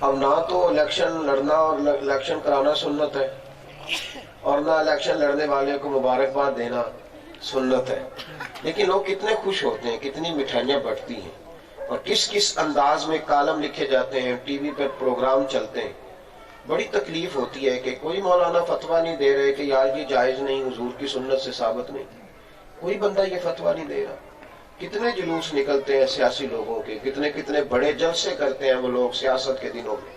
اب نہ تو الیکشن لڑنا اور الیکشن کرانا سنت ہے، اور نہ الیکشن لڑنے والے کو مبارکباد دینا سنت ہے، لیکن لوگ کتنے خوش ہوتے ہیں، کتنی مٹھائیاں بٹتی ہیں، اور کس کس انداز میں کالم لکھے جاتے ہیں، ٹی وی پر پروگرام چلتے ہیں۔ بڑی تکلیف ہوتی ہے کہ کوئی مولانا فتویٰ نہیں دے رہے کہ یار یہ جائز نہیں، حضور کی سنت سے ثابت نہیں، کوئی بندہ یہ فتویٰ نہیں دے رہا۔ کتنے جلوس نکلتے ہیں سیاسی لوگوں کے، کتنے بڑے جلسے کرتے ہیں وہ لوگ سیاست کے دنوں میں،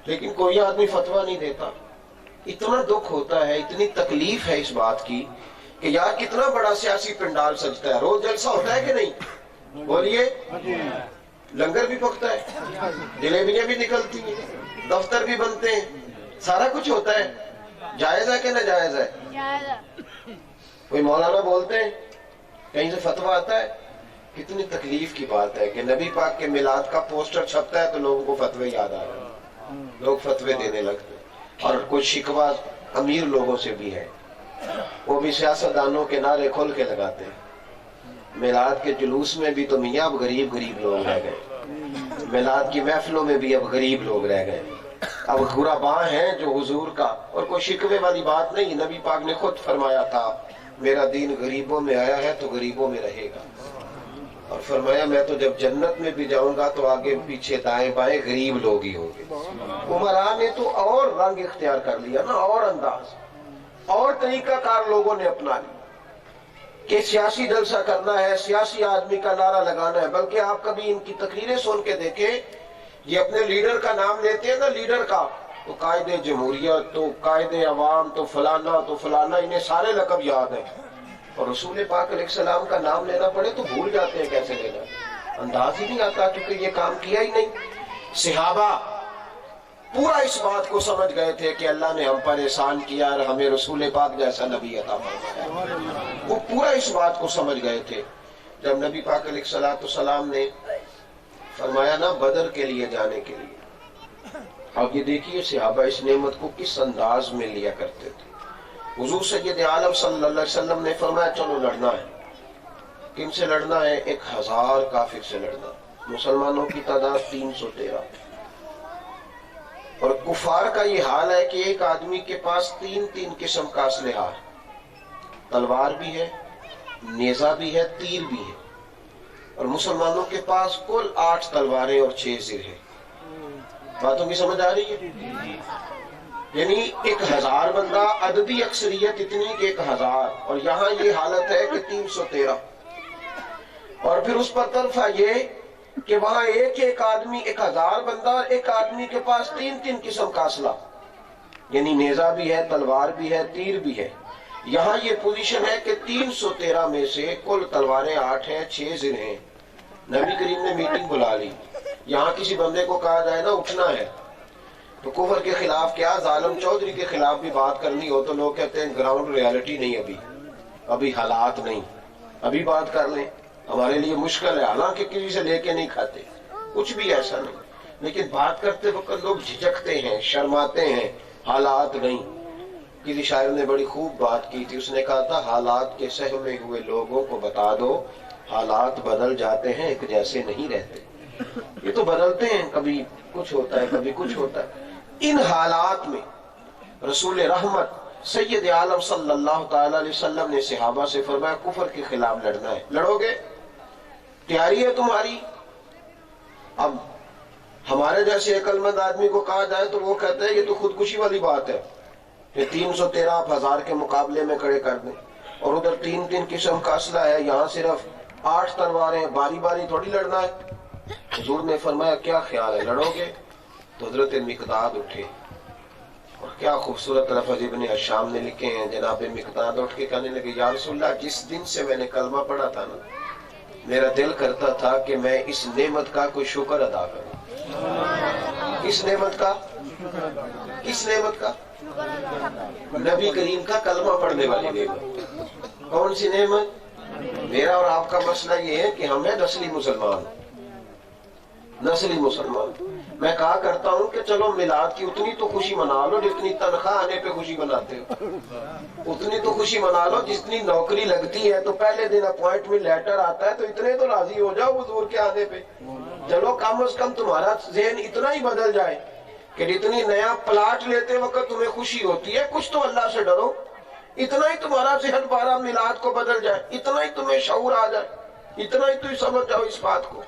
لیکن کوئی آدمی فتویٰ نہیں دیتا۔ اتنا دکھ ہوتا ہے، اتنی تکلیف ہے اس بات کی کہ یار کتنا بڑا سیاسی پنڈال سجتا ہے، روز جلسہ ہوتا ہے کہ نہیں؟ بولیے، لنگر بھی پکتا ہے، جلیبیاں بھی نکلتی ہیں، دفتر بھی بنتے ہیں، سارا کچھ ہوتا ہے۔ جائز ہے کہ ناجائز ہے؟ کوئی مولانا بولتے ہیں، کہیں سے فتویٰ آتا ہے؟ کتنی تکلیف کی بات ہے کہ نبی پاک کے میلاد کا پوسٹر چھپتا ہے تو لوگوں کو فتوے یاد آ رہے ہیں، لوگ فتوے دینے لگتے ہیں۔ اور کوئی شکوہ امیر لوگوں سے بھی ہے، وہ بھی سیاستدانوں کے نعرے کھول کے لگاتے ہیں۔ میلاد کے جلوس میں بھی تو میاں اب غریب لوگ رہ گئے، میلاد کی محفلوں میں بھی اب غریب لوگ رہ گئے، اب غرباء ہیں جو حضور کا، اور کوئی شکوے والی بات نہیں۔ نبی پاک نے خود فرمایا تھا میرا دین غریبوں میں آیا ہے تو غریبوں میں رہے گا، اور فرمایا میں تو جب جنت میں بھی جاؤں گا تو آگے پیچھے دائیں بائیں غریب لوگ ہی ہوں گے۔ عمراء نے تو اور رنگ اختیار کر لیا نا، اور انداز، اور طریقہ کار لوگوں نے اپنا لیا کہ سیاسی جلسہ کرنا ہے، سیاسی آدمی کا نعرہ لگانا ہے۔ بلکہ آپ کبھی ان کی تقریریں سن کے دیکھیں، یہ اپنے لیڈر کا نام لیتے ہیں نا، لیڈر کا، تو قائد جمہوریت، تو قائد عوام، تو فلانا، انہیں سارے لقب یاد ہیں، اور رسول پاک علیہ السلام کا نام لینا پڑے تو بھول جاتے ہیں کیسے لینا، انداز ہی نہیں آتا، کیونکہ یہ کام کیا ہی نہیں۔ صحابہ پورا اس بات کو سمجھ گئے تھے کہ اللہ نے ہم پر احسان کیا اور ہمیں رسول پاک جیسا نبی عطا فرمایا، وہ پورا اس بات کو سمجھ گئے تھے۔ جب نبی پاک علیہ السلام نے فرمایا نا بدر کے لیے جانے کے لیے، اب یہ دیکھیے صحابہ اس نعمت کو کس انداز میں لیا کرتے تھے۔ حضور سید عالم صلی اللہ علیہ وسلم نے فرمایا چلو لڑنا ہے۔ کن سے لڑنا ہے؟ 1000 کافر سے لڑنا۔ مسلمانوں کی تعداد 313، اور کفار کا یہ حال ہے کہ ایک آدمی کے پاس 3 قسم کا اسلحہ ہے، تلوار بھی ہے، نیزہ بھی ہے، تیر بھی ہے، اور مسلمانوں کے پاس کل 8 تلواریں اور 6 زر ہیں۔ باتوں کی سمجھ آ رہی ہے؟ یعنی 1000 بندہ، عددی اکثریت اتنی کہ 1000، اور یہاں یہ حالت ہے کہ 313، اور پھر اس پر طرفہ یہ کہ وہاں ایک آدمی، 1000 بندہ، ایک آدمی کے پاس 3 قسم کا اسلحہ، یعنی نیزہ بھی ہے، تلوار بھی ہے، تیر بھی ہے۔ یہاں یہ پوزیشن ہے کہ 313 میں سے کل تلواریں 8 ہیں، 6 زر ہیں۔ نبی کریم نے میٹنگ بلا لی، یہاں کسی بندے کو کہا جائے نا اٹھنا ہے تو کفر کے خلاف کیا، ظالم چودھری کے خلاف بھی بات کرنی ہو تو لوگ کہتے ہیں گراؤنڈ ریالٹی نہیں، ابھی حالات نہیں، ابھی بات کر لیں، ہمارے لیے مشکل ہے، حالانکہ کسی سے لے کے نہیں کھاتے، کچھ بھی ایسا نہیں، لیکن بات کرتے وقت لوگ جھجکتے ہیں، شرماتے ہیں، حالات نہیں۔ کسی شاعر نے بڑی خوب بات کی تھی، اس نے کہا تھا حالات کے سہمے ہوئے لوگوں کو بتا دو حالات بدل جاتے ہیں، ایک جیسے نہیں رہتے۔ یہ تو بدلتے ہیں، کبھی کچھ ہوتا ہے، کبھی کچھ ہوتا ہے۔ ان حالات میں رسول رحمت سید عالم صلی اللہ تعالی علیہ وسلم نے صحابہ سے فرمایا کفر کے خلاف لڑنا ہے، لڑو گے؟ تیاری ہے تمہاری؟ اب ہمارے جیسے عقل مند آدمی کو کہا جائے تو وہ کہتے ہیں یہ تو خودکشی والی بات ہے، یہ 313 آپ 1000 کے مقابلے میں کھڑے کر دیں، اور ادھر 3 قسم کا اسلحہ ہے، یہاں صرف 8 تلواریں، باری باری تھوڑی لڑنا ہے۔ حضور نے فرمایا کیا خیال ہے، لڑو گے؟ تو حضرت مقداد اٹھے، اور کیا خوبصورت لفظ ابن حشام نے لکھے ہیں، جناب مقداد اٹھ کے کہنے لگے یا رسول اللہ جس دن سے میں نے کلمہ پڑھا تھا نا، میرا دل کرتا تھا کہ میں اس نعمت کا کوئی شکر ادا کروں۔ اس نعمت کا، کس نعمت کا؟ نبی کریم کا کلمہ پڑھنے والی نعمت۔ کون سی نعمت؟ میرا اور آپ کا مسئلہ یہ ہے کہ ہم ہیں نسلی مسلمان، نسلی مسلمان۔ میں کہا کرتا ہوں کہ چلو میلاد کی اتنی تو خوشی منا لو جتنی تنخواہ آنے پہ خوشی مناتے ہو، اتنی تو خوشی منا لو جتنی نوکری لگتی ہے تو پہلے دن اپوائنٹمنٹ لیٹر آتا ہے تو اتنے تو راضی ہو جاؤ حضور کے آنے پہ۔ چلو کم از کم تمہارا ذہن اتنا ہی بدل جائے کہ جتنی نیا پلاٹ لیتے وقت تمہیں خوشی ہوتی ہے، کچھ تو اللہ سے ڈرو، اتنا ہی تمہارا ذہن بارہ میلاد کو بدل جائے، اتنا ہی تمہیں شعور آ جائے، اتنا ہی تم سمجھ جاؤ اس بات کو۔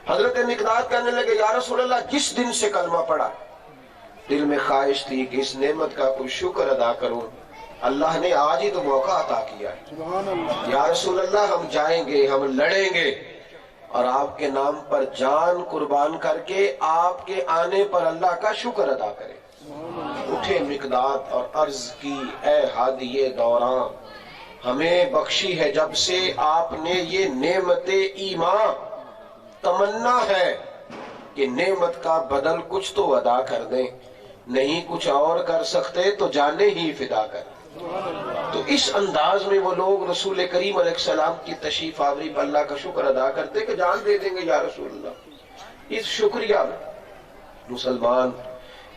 حضرت مقداد کہنے لگے یا رسول اللہ جس دن سے کلمہ پڑھا دل میں خواہش تھی کہ اس نعمت کا کوئی شکر ادا کروں، اللہ نے آج ہی تو موقع عطا کیا ہے۔ یا رسول اللہ ہم جائیں گے، ہم لڑیں گے اور آپ کے نام پر جان قربان کر کے آپ کے آنے پر اللہ کا شکر ادا کریں۔ اٹھے مقداد اور عرض کی اے ہادی دوراں، ہمیں بخشی ہے جب سے آپ نے یہ نعمت ایمان، تمنا ہے کہ نعمت کا بدل کچھ تو ادا کر دیں، نہیں کچھ اور کر سکتے تو جانے ہی فدا کر۔ تو اس انداز میں وہ لوگ رسول کریم علیہ السلام کی تشریف آوری پر اللہ کا شکر ادا کرتے کہ جان دے دیں گے یا رسول اللہ۔ اس شکریہ میں مسلمان،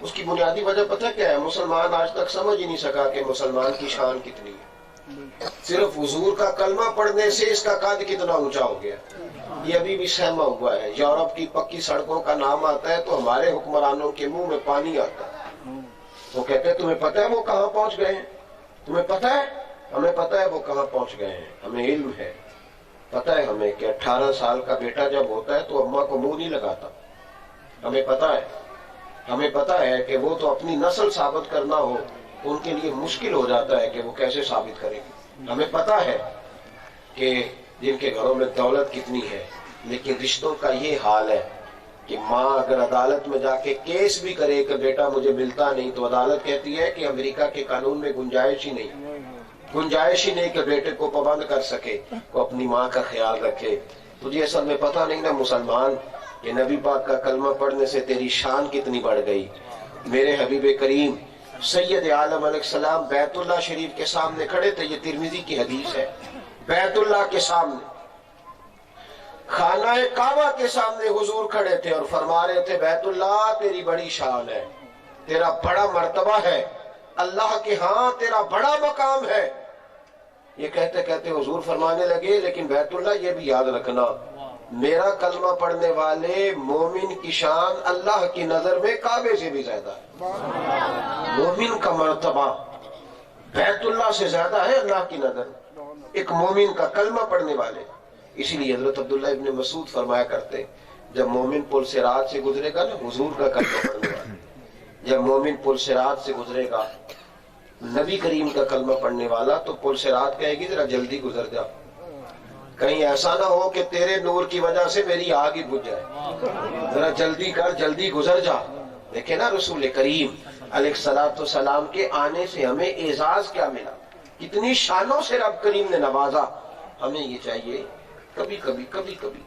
اس کی بنیادی وجہ پتہ کیا ہے؟ مسلمان آج تک سمجھ ہی نہیں سکا کہ مسلمان کی شان کتنی ہے۔ صرف حضور کا کلمہ پڑھنے سے اس کا قد کتنا اونچا ہو گیا، یہ ابھی بھی سہما ہوا ہے۔ یورپ کی پکی سڑکوں کا نام آتا ہے تو ہمارے حکمرانوں کے منہ میں پانی آتا ہے۔ وہ کہتے ہیں تمہیں پتہ ہے وہ کہاں پہنچ گئے ہیں؟ تمہیں پتہ ہے؟ ہمیں پتہ ہے وہ کہاں پہنچ گئے ہیں، ہمیں علم ہے، پتہ ہے ہمیں کہ 18 سال کا بیٹا جب ہوتا ہے تو اماں کو منہ نہیں لگاتا، ہمیں پتہ ہے، ہمیں پتہ ہے کہ وہ تو اپنی نسل ثابت کرنا ہو ان کے لیے مشکل ہو جاتا ہے کہ وہ کیسے ثابت کریں گے۔ ہمیں پتہ ہے کہ جن کے گھروں میں دولت کتنی ہے، لیکن رشتوں کا یہ حال ہے کہ ماں اگر عدالت میں جا کے کیس بھی کرے کہ بیٹا مجھے ملتا نہیں تو عدالت کہتی ہے کہ امریکہ کے قانون میں گنجائش ہی نہیں کہ بیٹے کو پابند کر سکے، وہ اپنی ماں کا خیال رکھے۔ تجھے اصل میں پتہ نہیں نا مسلمان کہ نبی پاک کا کلمہ پڑھنے سے تیری شان کتنی بڑھ گئی۔ میرے حبیب کریم سید عالم علیہ السلام بیت اللہ شریف کے سامنے کھڑے تھے، یہ ترمذی کی حدیث ہے، بیت اللہ کے سامنے، خانہ کعبہ کے سامنے حضور کھڑے تھے اور فرما رہے تھے بیت اللہ تیری بڑی شان ہے، تیرا بڑا مرتبہ ہے، اللہ کے ہاں تیرا بڑا مقام ہے۔ یہ کہتے کہتے حضور فرمانے لگے لیکن بیت اللہ یہ بھی یاد رکھنا، میرا کلمہ پڑھنے والے مومن کی شان اللہ کی نظر میں کعبے سے بھی زیادہ ہے۔ مومن کا مرتبہ بیت اللہ سے زیادہ ہے اللہ کی نظر میں، ایک مومن کا کلمہ پڑھنے والے۔ اسی لیے حضرت عبداللہ ابن مسعود فرمایا کرتے جب مومن پل صراط سے گزرے گا نا، حضور کا کلمہ پڑھنے والا جب مومن پل صراط سے گزرے گا نبی کریم کا کلمہ پڑھنے والا تو پل صراط کہے گی ذرا جلدی گزر جا، کہیں ایسا نہ ہو کہ تیرے نور کی وجہ سے میری آگ ہی بجھ جائے، ذرا جلدی کر، جلدی گزر جا۔ دیکھیں نا رسول کریم علیہ السلام کے آنے سے ہمیں اعزاز کیا ملا، کتنی شانوں سے رب کریم نے نوازا۔ ہمیں یہ چاہیے کبھی کبھی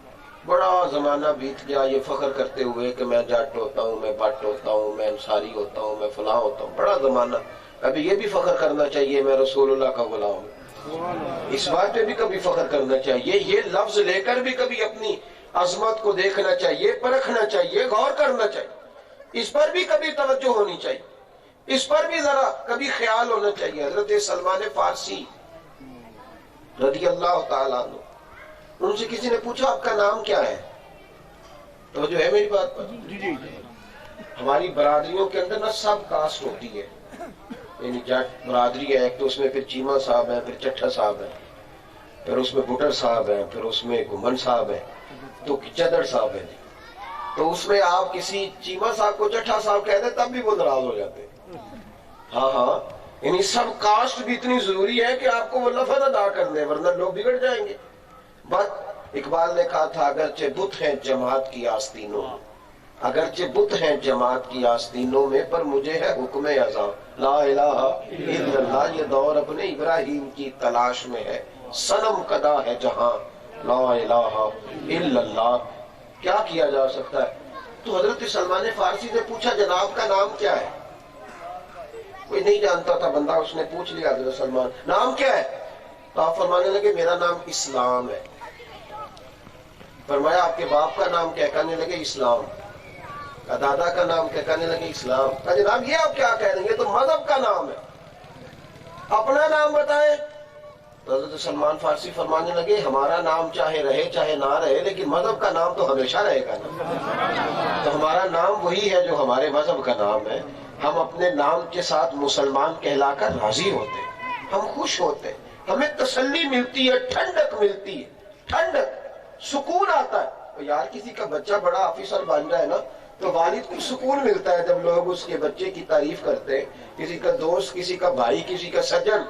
بڑا زمانہ بیت گیا یہ فخر کرتے ہوئے کہ میں جٹ ہوتا ہوں، میں بٹ ہوتا ہوں، میں انصاری ہوتا ہوں، میں فلاں ہوتا ہوں، بڑا زمانہ۔ ابھی یہ بھی فخر کرنا چاہیے میں رسول اللہ کا غلام ہوں، اس بات پہ بھی کبھی فخر کرنا چاہیے، یہ لفظ لے کر بھی کبھی اپنی عظمت کو دیکھنا چاہیے، پرکھنا چاہیے، غور کرنا چاہیے، اس پر بھی کبھی توجہ ہونی چاہیے، اس پر بھی ذرا کبھی خیال ہونا چاہیے۔ حضرت سلمان فارسی رضی اللہ تعالیٰ عنہ، ان سے کسی نے پوچھا آپ کا نام کیا ہے؟ تو جو ہے میری بات پر ہماری برادریوں کے اندر نا سب کاسٹ ہوتی ہے، یعنی جٹ برادری ہے ایک تو اس میں پھر چیمہ صاحب ہیں، پھر چٹھا صاحب ہیں، پھر اس میں بٹر صاحب ہیں، پھر اس میں گھمن صاحب ہیں، تو چدر صاحب ہیں۔ تو اس میں آپ کسی چیمہ صاحب کو چٹھا صاحب کہتے ہیں تب بھی وہ ناراض ہو جاتے ہیں۔ ہاں یعنی سب کاسٹ بھی اتنی ضروری ہے کہ آپ کو وہ لفظ ادا کرنے ورنہ لوگ بگڑ جائیں گے۔ بات اقبال نے کہا تھا اگرچہ بت ہیں جماعت کی آستینوں، اگرچہ بت ہیں جماعت کی آستینوں میں، پر مجھے ہے حکم اذاں لا الہ الا اللہ۔ یہ دور اپنے ابراہیم کی تلاش میں ہے، صنم کدا ہے جہاں لا الہ الا اللہ۔ کیا کیا جا سکتا ہے؟ تو حضرت سلمان فارسی نے پوچھا جناب کا نام کیا ہے؟ کوئی نہیں جانتا تھا بندہ، اس نے پوچھ لیا حضرت سلمان نام کیا ہے؟ تو آپ فرمانے لگے میرا نام اسلام ہے۔ فرمایا آپ کے باپ کا نام کیا؟ کہنے لگے اسلام۔ کا دادا کا نام کیا؟ کہنے لگے اسلام۔ کہا جناب یہ آپ کیا کہہ رہے ہیں؟ یہ تو مذہب کا نام ہے، اپنا نام بتائیں۔ تو حضرت سلمان فارسی فرمانے لگے ہمارا نام چاہے رہے چاہے نہ رہے لیکن مذہب کا نام تو ہمیشہ رہے گا نا. تو ہمارا نام وہی ہے جو ہمارے مذہب کا نام ہے. ہم اپنے نام کے ساتھ مسلمان کہلا کر راضی ہوتے ہیں, ہم خوش ہوتے ہیں, ہمیں تسلی ملتی ہے, ٹھنڈک ملتی ہے, ٹھنڈک سکون آتا ہے. یار کسی کا بچہ بڑا آفیسر بن جائے نا تو والد کو سکون ملتا ہے جب لوگ اس کے بچے کی تعریف کرتے ہیں. کسی کا دوست, کسی کا بھائی, کسی کا سجن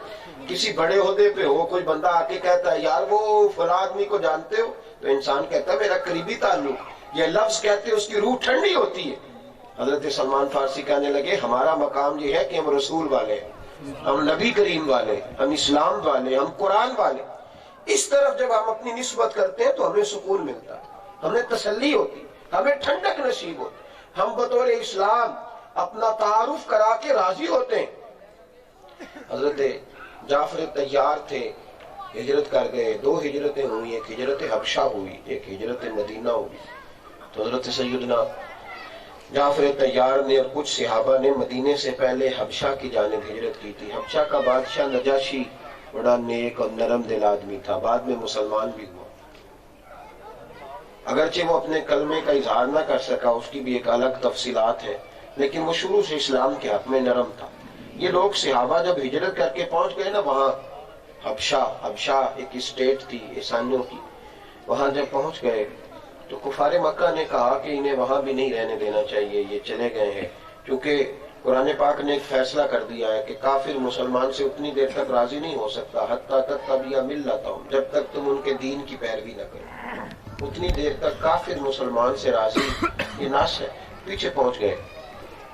کسی بڑے عہدے پہ ہو, کوئی بندہ آ کے کہتا ہے یار وہ فلاں آدمی کو جانتے ہو, تو انسان کہتا ہے میرا قریبی تعلق. یہ لفظ کہتے اس کی روح ٹھنڈی ہوتی ہے. حضرت سلمان فارسی کہنے لگے ہمارا مقام یہ ہے کہ ہم رسول والے ہیں, ہم نبی کریم والے, ہم اسلام والے, ہم قرآن والے. اس طرف جب ہم اپنی نسبت کرتے ہیں تو ہمیں سکون ملتا ہے, ہمیں تسلی ہوتی, ہمیں ٹھنڈک نصیب ہوتی. ہم بطور اسلام اپنا تعارف کرا کے راضی ہوتے ہیں. حضرت جعفر طیار تھے, ہجرت کر گئے. 2 ہجرتیں ہوئی, ایک ہجرت حبشہ ہوئی, ایک ہجرت مدینہ ہوئی. تو حضرت سیدنا جعفر طیار نے اور کچھ صحابہ نے مدینے سے پہلے حبشہ کی جانب ہجرت کی تھی. حبشہ کا بادشاہ نجاشی بڑا نیک اور نرم دل آدمی تھا, بعد میں مسلمان بھی ہوا. اگرچہ وہ اپنے کلمے کا اظہار نہ کر سکا, اس کی بھی ایک الگ تفصیلات ہے, لیکن وہ شروع سے اسلام کے حق میں نرم تھا. یہ لوگ صحابہ جب ہجرت کر کے پہنچ گئے نا وہاں حبشہ ایک اسٹیٹ تھی عیسائیوں کی, وہاں جب پہنچ گئے تو کفار مکہ نے کہا کہ انہیں وہاں بھی نہیں رہنے دینا چاہیے, یہ چلے گئے ہیں. کیونکہ قرآن پاک نے ایک فیصلہ کر دیا ہے کہ کافر مسلمان سے اتنی دیر تک راضی نہیں ہو سکتا حتیٰ تتبع ملتہم, جب تک تم ان کے دین کی پیروی نہ کرو اتنی دیر تک کافر مسلمان سے راضی. یہ ناس ہے. پیچھے پہنچ گئے,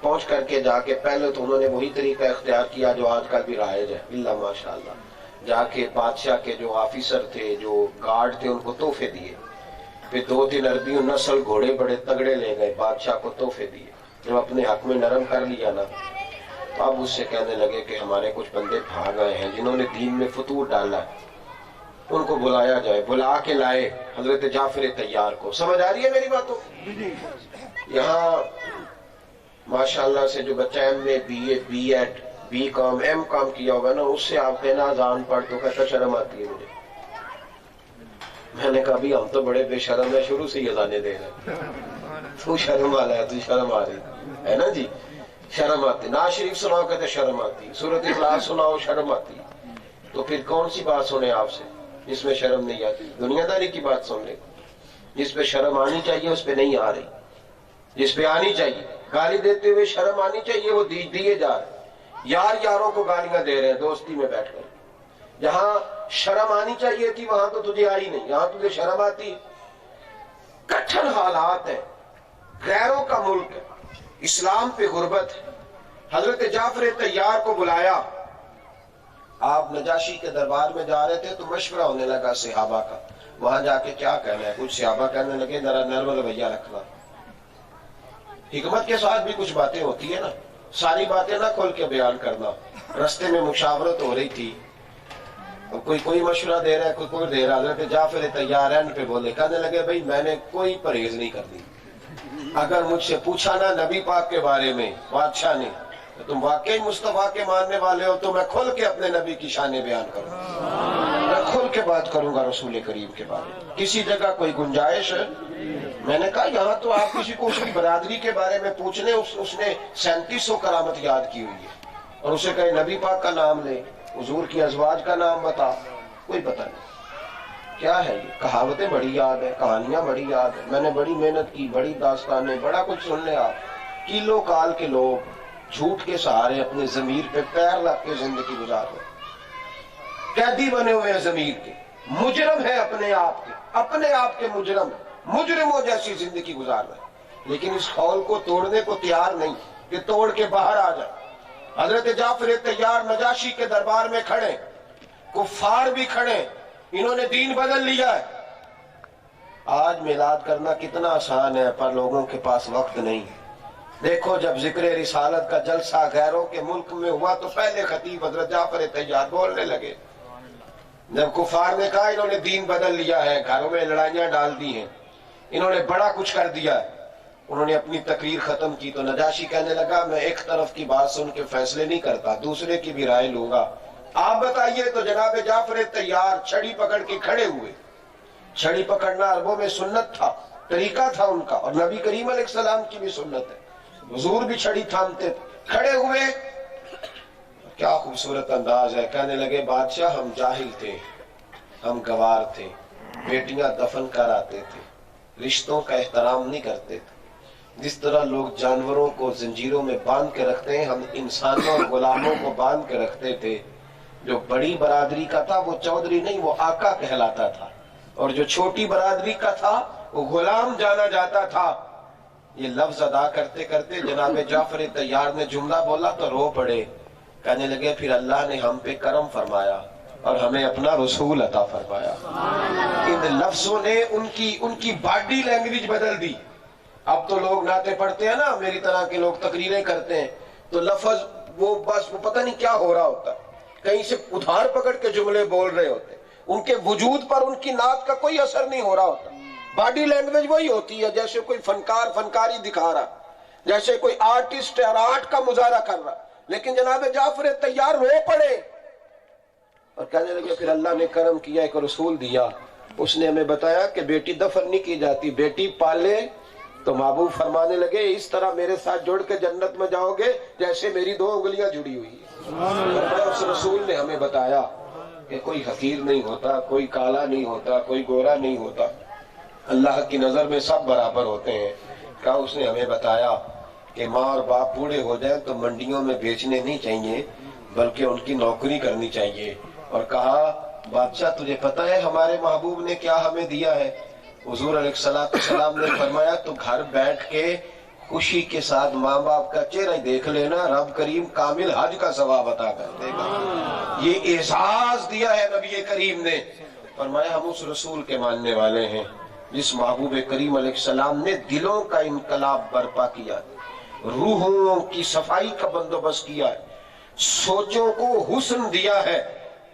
پہنچ کر کے جا کے پہلے تو انہوں نے وہی طریقہ اختیار کیا جو آج کل بھی رائج ہے, اللہ ماشاءاللہ. جا کے بادشاہ کے جو آفیسر تھے, جو گارڈ تھے, ان کو تحفے دیے. پھر 2-3 عربی نسل گھوڑے بڑے تگڑے لے گئے, بادشاہ کو تحفے دیے. جب اپنے حق میں نرم کر لیا نا تو اب اس سے کہنے لگے کہ ہمارے کچھ بندے بھاگ آئے ہیں جنہوں نے دین میں فتور ڈالا ہے, ان کو بلایا جائے. بلا کے لائے حضرت جعفر طیار کو. سمجھ آ رہی ہے میری باتوں؟ یہاں ماشاءاللہ سے جو بچہ M A, B A, B Ed, B Com, M Com کیا ہوگا نا, اس سے آپ کہنا اذان پڑھ تو کہتا شرم آتی ہے مجھے. میں نے کہا بھی ہم تو بڑے بے شرم ہے, شروع سے ہی اذانیں دے رہے ہیں, تو شرم والا ہے, تو شرم آ رہی ہے نا جی, شرم آتی. نعت شریف سناؤ کہتے شرم آتی, سورۃ اخلاص سناؤ شرم آتی. تو پھر کون سی بات سنیں آپ سے جس میں شرم نہیں آتی؟ دنیا داری کی بات سن لے. جس پہ شرم آنی چاہیے اس پہ نہیں آ رہی, جس پہ آنی چاہیے. گالی دیتے ہوئے شرم آنی چاہیے, وہ دیے جا رہے. یاروں کو گالیاں دے رہے ہیں دوستی میں بیٹھ کر. جہاں شرم آنی چاہیے تھی وہاں تو تجھے آئی نہیں, یہاں تجھے شرم آتی. کٹھن حالات ہے, غیروں کا ملک ہے, اسلام پہ غربت ہے. حضرت جعفر طیار کو بلایا. آپ نجاشی کے دربار میں جا رہے تھے تو مشورہ ہونے لگا صحابہ کا, وہاں جا کے کیا کہنا ہے. کچھ صحابہ کہنے لگے ذرا نرم رویہ رکھنا. حکمت کے ساتھ بھی کچھ باتیں ہوتی ہے نا, ساری باتیں نہ کھول کے بیان کرنا. رستے میں مشاورت ہو رہی تھی, کوئی مشورہ دے رہا ہے, کوئی دے رہا. حضرت جعفر طیار اینڈ پہ بولے, کہنے لگے بھائی میں نے کوئی پرہیز نہیں کرنی. اگر مجھ سے پوچھا نا نبی پاک کے بارے میں بادشاہ نے, تم واقعی مصطفیٰ کے ماننے والے ہو تو میں کھل کے اپنے نبی کی شانیں بیان کروں, میں کھل کے بات کروں گا رسول کریم کے بارے میں. کسی جگہ کوئی گنجائش ہے؟ میں نے کہا یہاں تو آپ کسی کو اس کی برادری کے بارے میں پوچھنے, اس نے 3700 کرامت یاد کی ہوئی ہے, اور اسے کہے نبی پاک کا نام لے, حضور کی ازواج کا نام بتا, کوئی پتہ نہیں. کیا ہے یہ؟ کہاوتیں بڑی یاد ہے, کہانیاں بڑی یاد ہے, میں نے بڑی محنت کی, بڑی داستانیں, بڑا کچھ سن لے. آپ کیلو کال کے لوگ جھوٹ کے سہارے اپنے ضمیر پہ پیر رکھ کے زندگی گزار رہے, قیدی بنے ہوئے ہیں ضمیر کے, مجرم ہے اپنے آپ کے مجرم, مجرموں جیسی زندگی گزار رہے, لیکن اس خول کو توڑنے کو تیار نہیں کہ توڑ کے باہر آ جائے. حضرت جعفر طیار نجاشی کے دربار میں کھڑے, کفار بھی کھڑے, انہوں نے دین بدل لیا ہے. آج میلاد کرنا کتنا آسان ہے پر لوگوں کے پاس وقت نہیں. دیکھو جب ذکر رسالت کا جلسہ غیروں کے ملک میں ہوا تو پہلے خطیب حضرت جعفر طیار بولنے لگے. جب کفار نے کہا انہوں نے دین بدل لیا ہے, گھروں میں لڑائیاں ڈال دی ہیں, انہوں نے بڑا کچھ کر دیا ہے, انہوں نے اپنی تقریر ختم کی تو نجاشی کہنے لگا میں ایک طرف کی بات سن کے فیصلے نہیں کرتا, دوسرے کی بھی رائے لوں گا. آپ بتائیے تو جناب جعفر طیار چھڑی پکڑ کے کھڑے ہوئے. چھڑی پکڑنا عربوں میں سنت تھا، طریقہ تھا ان کا، اور نبی کریم علیہ السلام کی بھی سنت ہے. حضور بھی چھڑی تھامتے تھے. کھڑے ہوئے، کیا خوبصورت انداز ہے. کہنے لگے بادشاہ ہم جاہل تھے، ہم گوار تھے، بیٹیاں دفن کر آتے تھے، رشتوں کا احترام نہیں کرتے تھے. جس طرح لوگ جانوروں کو زنجیروں میں باندھ کے رکھتے ہیں، ہم انسانوں اور غلاموں کو باندھ کے رکھتے تھے. جو بڑی برادری کا تھا وہ چودھری نہیں، وہ آقا کہلاتا تھا، اور جو چھوٹی برادری کا تھا وہ غلام جانا جاتا تھا. یہ لفظ ادا کرتے کرتے جناب جعفر طیار نے جملہ بولا تو رو پڑے. کہنے لگے پھر اللہ نے ہم پہ کرم فرمایا اور ہمیں اپنا رسول عطا فرمایا. ان لفظوں نے ان کی باڈی لینگویج بدل دی. اب تو لوگ نعتیں پڑھتے ہیں نا، میری طرح کے لوگ تقریریں کرتے ہیں تو لفظ وہ بس وہ پتہ نہیں کیا ہو رہا ہوتا، کہیں سے ادھار پکڑ کے جملے بول رہے ہوتے، ان کے وجود پر ان کی نعت کا کوئی اثر نہیں ہو رہا ہوتا. باڈی لینگویج وہی ہوتی ہے جیسے کوئی فنکار فنکاری دکھا رہا، جیسے کوئی آرٹسٹ ہے اور آرٹ کا مظاہرہ کر رہا. لیکن جناب جعفر طیار رو پڑے اور کہنے لگے پھر اللہ نے کرم کیا، ایک رسول دیا. اس نے ہمیں بتایا کہ بیٹی دفن نہیں کی جاتی، بیٹی پالے. تو محبوب فرمانے لگے اس طرح میرے ساتھ جڑ کے جنت میں جاؤ گے جیسے میری 2 انگلیاں جڑی ہوئی ہیں. اس رسول نے ہمیں بتایا کہ کوئی حقیر نہیں ہوتا، کوئی کالا نہیں ہوتا، کوئی گورا نہیں ہوتا، اللہ کی نظر میں سب برابر ہوتے ہیں. کہا اس نے ہمیں بتایا کہ ماں اور باپ بوڑھے ہو جائیں تو منڈیوں میں بیچنے نہیں چاہیے بلکہ ان کی نوکری کرنی چاہیے. اور کہا بادشاہ تجھے پتہ ہے ہمارے محبوب نے کیا ہمیں دیا ہے؟ حضور علیہ السلام نے فرمایا تو گھر بیٹھ کے خوشی کے ساتھ ماں باپ کا چہرہ دیکھ لینا، رب کریم کامل حج کا ثواب عطا کر دے گا. یہ اعزاز دیا ہے نبی کریم نے. فرمایا ہم اس رسول کے ماننے والے ہیں جس محبوب کریم علیہ السلام نے دلوں کا انقلاب برپا کیا، روحوں کی صفائی کا بندوبست کیا ہے، سوچوں کو حسن دیا ہے،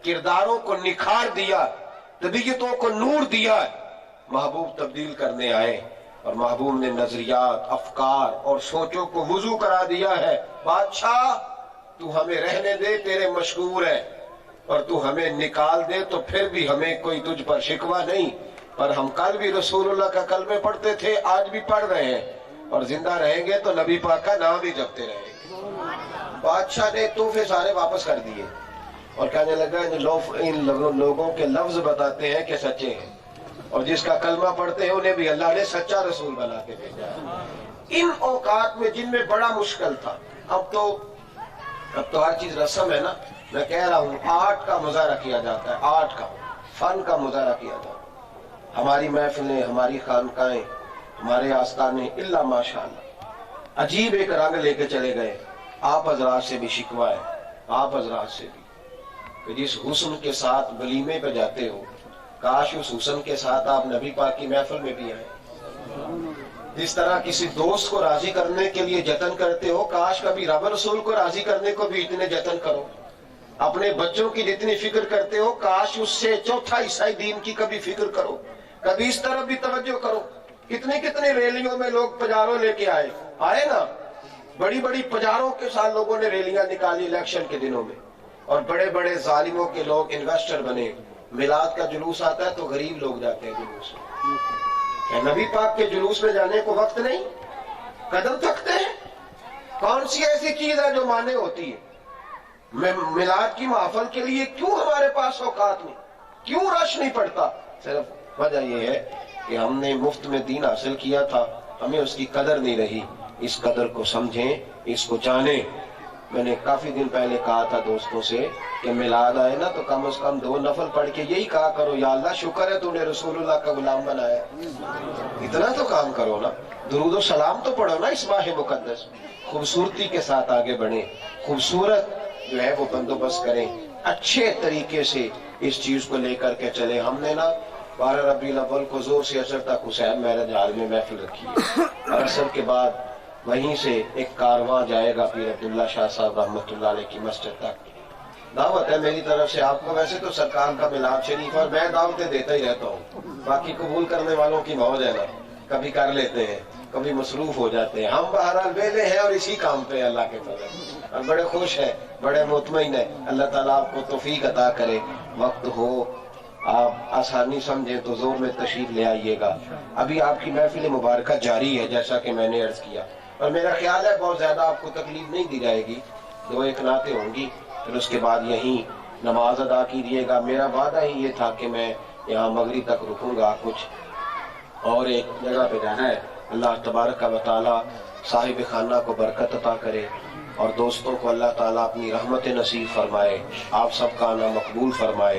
کرداروں کو نکھار دیا، طبیعتوں کو نور دیا ہے. محبوب تبدیل کرنے آئے اور محبوب نے نظریات، افکار اور سوچوں کو وضو کرا دیا ہے. بادشاہ تو ہمیں رہنے دے، تیرے مشکور ہے، اور تو ہمیں نکال دے تو پھر بھی ہمیں کوئی تجھ پر شکوہ نہیں. پر ہم کل بھی رسول اللہ کا کلمے پڑھتے تھے، آج بھی پڑھ رہے ہیں، اور زندہ رہیں گے تو نبی پاک کا نام بھی جپتے رہیں گے. بادشاہ نے تحفے سارے واپس کر دیے اور کہنے لگا ان لوگوں کے لفظ بتاتے ہیں کہ سچے ہیں، اور جس کا کلمہ پڑھتے ہیں انہیں بھی اللہ نے سچا رسول بنا کے بھیجا. ان اوقات میں جن میں بڑا مشکل تھا، اب تو ہر چیز رسم ہے نا. میں کہہ رہا ہوں آرٹ کا مظاہرہ کیا جاتا ہے، آرٹ کا، فن کا مظاہرہ کیا جاتا ہے. ہماری محفلیں، ہماری خانقاہیں، ہمارے آستانے الا ماشاءاللہ عجیب ایک رنگ لے کے چلے گئے. آپ حضرات سے بھی شکوہ ہے، آپ حضرات سے بھی، کہ جس حسن کے ساتھ ولیمے پہ جاتے ہو کاش اس حسن کے ساتھ آپ نبی پاک کی محفل میں بھی آئیں. جس طرح کسی دوست کو راضی کرنے کے لیے جتن کرتے ہو کاش کبھی رب رسول کو راضی کرنے کو بھی اتنے جتن کرو. اپنے بچوں کی جتنی فکر کرتے ہو کاش اس سے چوتھا حصہ دین کی کبھی فکر کرو، کبھی اس طرف بھی توجہ کرو. کتنے ریلیوں میں لوگ پجاروں لے کے آئے نا، بڑی بڑی پجاروں کے ساتھ لوگوں نے ریلیاں نکالی الیکشن کے دنوں میں، اور بڑے بڑے ظالموں کے لوگ انویسٹر بنے. میلاد کا جلوس آتا ہے تو غریب لوگ جاتے ہیں جلوس میں. کیا نبی پاک کے جلوس میں جانے کو وقت نہیں؟ قدم تھکتے ہیں. کون سی ایسی چیز ہے جو مانے ہوتی ہے؟ میلاد کی محفل کے لیے کیوں ہمارے پاس اوقات نہیں، کیوں رش نہیں پڑتا؟ صرف وجہ یہ ہے کہ ہم نے مفت میں دین حاصل کیا تھا، ہمیں اس کی قدر نہیں رہی. اس قدر کو سمجھیں، اس کو جانیں. میں نے کافی دن پہلے کہا تھا دوستوں سے کہ میلاد آئے نا تو کم از کم 2 نفل پڑھ کے یہی کہا کرو یا اللہ شکر ہے تو نے رسول اللہ کا غلام بنایا. اتنا تو کام کرو نا، درود و سلام تو پڑھو نا اس ماہ مقدس. خوبصورتی کے ساتھ آگے بڑھیں، خوبصورت جو ہے وہ بندوبست کریں، اچھے طریقے سے اس چیز کو لے کر کے چلیں. ہم نے نا 12 ربیع الاول کو زور سے عصر تک حسین میرج ہال میں محفل رکھی ہے، اور عصر کے بعد وہیں سے ایک کارواں جائے گا پیر عبداللہ شاہ صاحب رحمۃ اللہ علیہ کی مسجد تک. دعوت ہے میری طرف سے آپ کو. ویسے تو سرکار کا میلاد شریف اور میں دعوتیں دیتا ہی رہتا ہوں، باقی قبول کرنے والوں کی موج ہے نا، کبھی کر لیتے ہیں کبھی مصروف ہو جاتے ہیں. ہم بہرحال ویلے ہیں اور اسی کام پہ اللہ کے فضل اور بڑے خوش ہیں، بڑے مطمئن ہیں۔ اللہ تعالیٰ آپ کو توفیق عطا کرے، وقت ہو آپ آسانی سمجھیں تو زور میں تشریف لے آئیے گا۔ ابھی آپ کی محفل مبارکہ جاری ہے جیسا کہ میں نے عرض کیا، اور میرا خیال ہے بہت زیادہ آپ کو تکلیف نہیں دی جائے گی، 2-1 نعتیں ہوں گی، پھر اس کے بعد یہیں نماز ادا کیجیے گا۔ میرا وعدہ ہی یہ تھا کہ میں یہاں مغرب تک رکوں گا، کچھ اور ایک جگہ پہ جانا ہے۔ اللہ تبارک و تعالی صاحب خانہ کو برکت عطا کرے، اور دوستوں کو اللہ تعالیٰ اپنی رحمت نصیب فرمائے، آپ سب کا آنا مقبول فرمائے۔